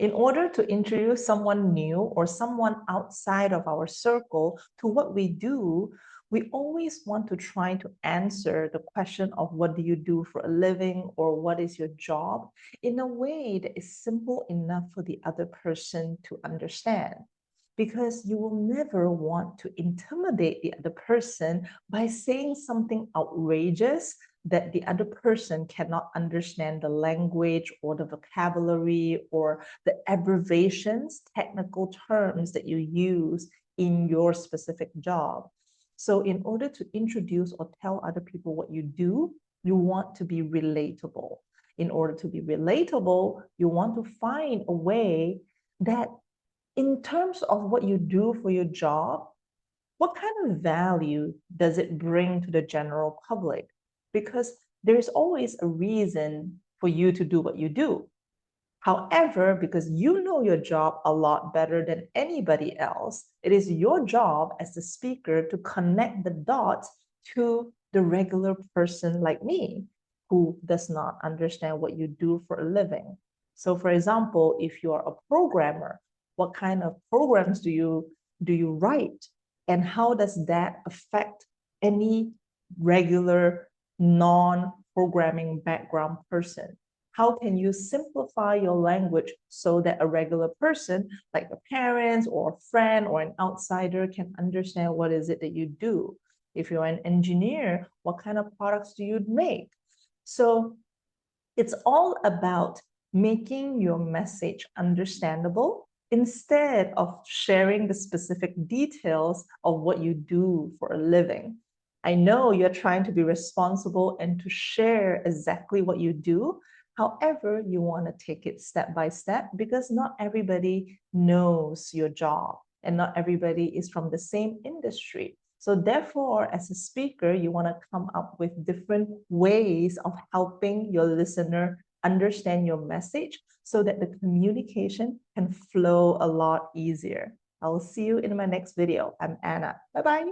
In order to introduce someone new or someone outside of our circle to what we do, we always want to try to answer the question of what do you do for a living or what is your job in a way that is simple enough for the other person to understand. Because you will never want to intimidate the other person by saying something outrageous that the other person cannot understand the language or the vocabulary or the abbreviations, technical terms that you use in your specific job. So in order to introduce or tell other people what you do, you want to be relatable. In order to be relatable, you want to find a way that in terms of what you do for your job, what kind of value does it bring to the general public? Because there's always a reason for you to do what you do. However, because you know your job a lot better than anybody else, it is your job as the speaker to connect the dots to the regular person like me who does not understand what you do for a living. So for example, if you are a programmer, what kind of programs do you write? And how does that affect any regular non-programming background person? How can you simplify your language so that a regular person, like a parent or a friend or an outsider, can understand what is it that you do? If you're an engineer, what kind of products do you make? So it's all about making your message understandable instead of sharing the specific details of what you do for a living. I know you're trying to be responsible and to share exactly what you do. However, you want to take it step by step because not everybody knows your job and not everybody is from the same industry. So therefore, as a speaker, you want to come up with different ways of helping your listener understand your message so that the communication can flow a lot easier. I will see you in my next video. I'm Anna. Bye-bye.